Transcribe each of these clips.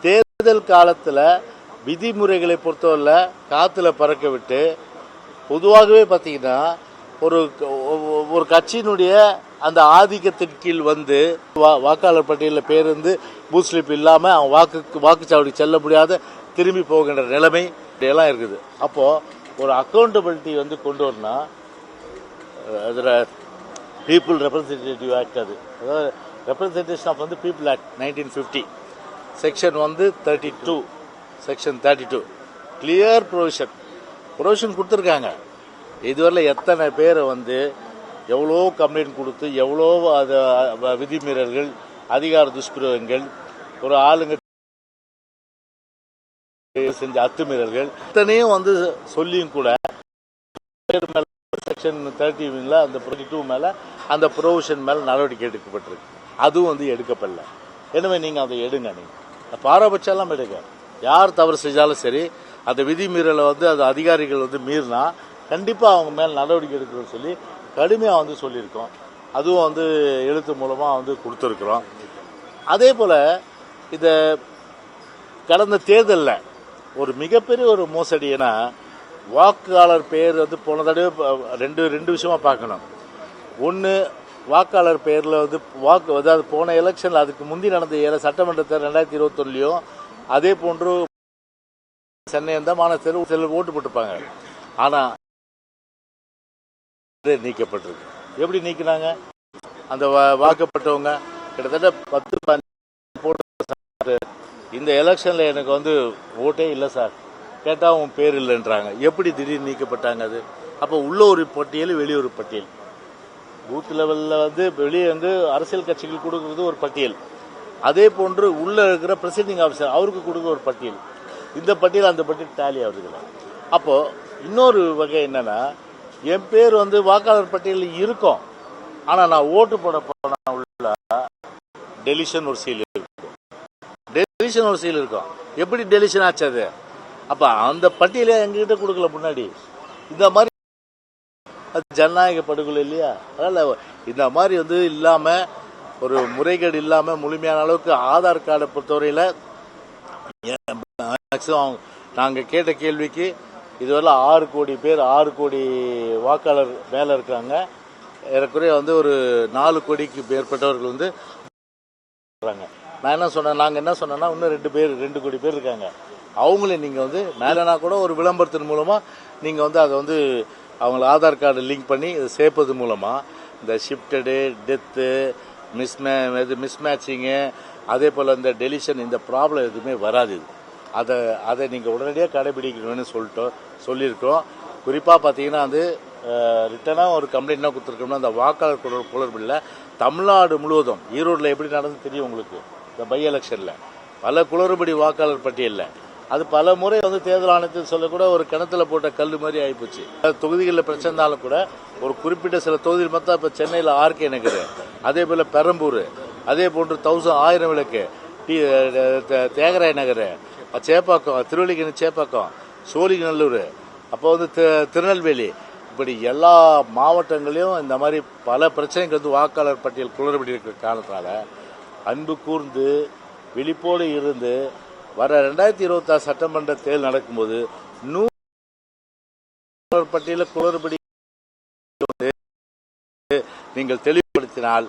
தேர்தல் காலத்தில் விதிமுறைகளை பொறுத்தவரை காற்றுல பறக்க விட்டு பொதுவாகவே பார்த்தீங்கன்னா ஒரு கட்சியினுடைய அந்த ஆதிக்கத்தின் கீழ் வந்து வாக்காளர் பட்டியலில் பேர் வந்து பூத் ஸ்லிப் இல்லாமல் அவன் வாக்குச்சாவடி செல்ல முடியாத திரும்பி போகின்ற நிலைமை எல்லாம் இருக்குது. அப்போது ஒரு அக்கௌண்டபிலிட்டி வந்து கொண்டு வரணும். அதில் பீப்புள் ரெப்ரசன்டேட்டிவ் ஆக்ட், அதாவது ரெப்ரசன்டேஷன் ஆஃப் வந்து பீப்புள் ஆக்ட் 1950 செக்ஷன் வந்து 32 செக்ஷன் 32 கிளியர் ப்ரொவிஷன் கொடுத்துருக்காங்க. இதுவரையில் எத்தனை பேரை வந்து எவ்வளோ கம்ப்ளைண்ட் கொடுத்து எவ்வளோ விதிமீறல்கள், அதிகார துஷ்பிரயோகங்கள், ஒரு ஆளுங்க செஞ்ச அத்துமீறல்கள் இத்தனையும் வந்து சொல்லியும் கூட செக்ஷன் 30 அந்த 32 மேலே அந்த ப்ரொவிஷன் மேலே நடவடிக்கை எடுக்கப்பட்டிருக்கு. அதுவும் வந்து எடுக்கப்படல. எனவே நீங்கள் அதை எடுங்க. நீங்கள் பாரபட்சம்லாம் எடுங்க. யார் தவறு செஞ்சாலும் சரி, அந்த விதிமீறலை வந்து அது அதிகாரிகள் வந்து மீறினா கண்டிப்பாக அவங்க மேலே நடவடிக்கை எடுக்கணும்னு சொல்லி கடுமையாக வந்து சொல்லியிருக்கோம். அதுவும் வந்து எழுத்து மூலமாக வந்து கொடுத்துருக்குறோம். அதே போல் இதை கடந்த தேர்தலில் ஒரு மிகப்பெரிய ஒரு மோசடினா வாக்காளர் பேர் வந்து போன தடவை ரெண்டு விஷயமா பார்க்கணும். ஒன்று, வாக்காளர் பேரில் வந்து அதாவது போன எலெக்ஷனில் அதுக்கு முந்தி நடந்த சட்டமன்ற தேர்தல் 2021 அதே போன்று சென்னை மாநகர ஓட்டு போட்டிருப்பாங்க. ஆனால் நீக்கப்பட்டிருக்கு. எப்படி நீக்கினாங்க? அந்த வாக்கப்பட்டவங்க கிட்டத்தட்ட 10 போட்டு இந்த எலெக்ஷனில் எனக்கு வந்து ஓட்டே இல்லை சார், கேட்டால் உன் பேர் இல்லைன்றாங்க. எப்படி திடீர்னு நீக்கப்பட்டாங்க? அது அப்போ உள்ள ஒரு பட்டியல், வெளியொரு பட்டியல். பூத் லெவலில் வந்து வெளியே வந்து அரசியல் கட்சிகள் கொடுக்கறது ஒரு பட்டியல், அதே போன்று உள்ள இருக்கிற பிரசிடிங் ஆஃபீஸர் அவருக்கு கொடுக்க ஒரு பட்டியல். இந்த பட்டியல் அந்த பட்டியல் டேலி ஆகுதுல. அப்போது இன்னொரு வகை என்னன்னா, என் பேர் வந்து வாக்காளர் பட்டியலில் இருக்கும், ஆனால் நான் ஓட்டு போட போன உள்ள டெலிஷன் ஒரு சீல் இருக்கும். டெலிஷன் ஒரு சீல் இருக்கும். எப்படி டெலிஷன் ஆச்சு அது? அப்போ அந்த பட்டியலை எங்ககிட்ட கொடுக்கல முன்னாடி. இந்த மாதிரி ஜனநாயக படுகொலை இல்லையா? அதனால் இந்த மாதிரி வந்து இல்லாமல், ஒரு முறைகேடு இல்லாமல் முழுமையான அளவுக்கு ஆதார் கார்டை பொறுத்தவரையில் மேக்ஸிமம் நாங்கள் கேட்ட கேள்விக்கு இதுவரை 6 கோடி பேர், 6 கோடி வாக்காளர் மேலே இருக்கிறாங்க. ஏறக்குறைய வந்து ஒரு 4 கோடிக்கு மேற்பட்டவர்கள் வந்து நாங்கள் என்ன சொன்னோன்னா இன்னும் 2 கோடி பேர் இருக்காங்க. அவங்களே நீங்கள் வந்து மேலேனா கூட ஒரு விளம்பரத்தின் மூலமாக நீங்கள் வந்து அதை வந்து அவங்கள ஆதார் கார்டு லிங்க் பண்ணி இதை சேர்ப்பது மூலமாக இந்த ஷிஃப்டடு, டெத்து, மிஸ்மேட்சிங்கு, அதே போல் இந்த டெலிஷன், இந்த ப்ராப்ளம் எதுவுமே வராது. அதை நீங்கள் உடனடியாக கடைபிடிக்கணும்னு சொல்லியிருக்கோம். குறிப்பாக பார்த்தீங்கன்னா வந்து ரிட்டனாக ஒரு கம்ப்ளைண்ட்னா கொடுத்துருக்கோம்னா, அந்த வாக்காளர் குளறுபடியில் தமிழ்நாடு முழுவதும், ஈரோட்டில் எப்படி நடந்து தெரியும் உங்களுக்கு, இந்த பை எலெக்ஷனில் பல குளறுபடி வாக்காளர் பட்டியலில் அது பல முறை வந்து தேர்தல் ஆணையத்தில் சொல்லக்கூட ஒரு கிணத்துல போட்ட கல் மாதிரி ஆகிப்போச்சு. தொகுதிகளில் பிரச்சனை இருந்தாலும் கூட ஒரு குறிப்பிட்ட சில தொகுதியில் பார்த்தா இப்போ சென்னையில் ஆர்கே நகர், அதே போல் பெரம்பூர், அதே போன்று 1000 விளக்கு, தியாகராய நகர், சேப்பாக்கம், திருவள்ளிக்கணி சேப்பாக்கம், சோழிங்கநல்லூர், அப்போ வந்து திருநெல்வேலி, இப்படி எல்லா மாவட்டங்களையும் இந்த மாதிரி பல பிரச்சனைகள் வந்து வாக்காளர் பட்டியல் குளறுபடி இருக்கிற காரணத்தினால அன்பு கூர்ந்து விழிப்போடு இருந்து வர 2026 சட்டமன்ற தேர்தல் நடக்கும்போது 100 பட்டியலில் குளறுபடி நீங்கள் தெளிவுபடுத்தினால்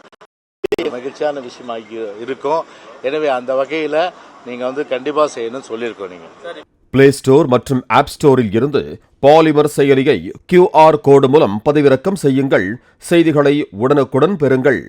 மகிழ்ச்சியான விஷயமாக இருக்கும். எனவே அந்த வகையில் நீங்கள் வந்து கண்டிப்பாக செய்யணும்னு சொல்லியிருக்கோம். நீங்கள் பிளே ஸ்டோர் மற்றும் ஆப் ஸ்டோரில் இருந்து பாலிமர் செயலியை QR கோடு மூலம் பதிவிறக்கம் செய்யுங்கள். செய்திகளை உடனுக்குடன் பெறுங்கள்.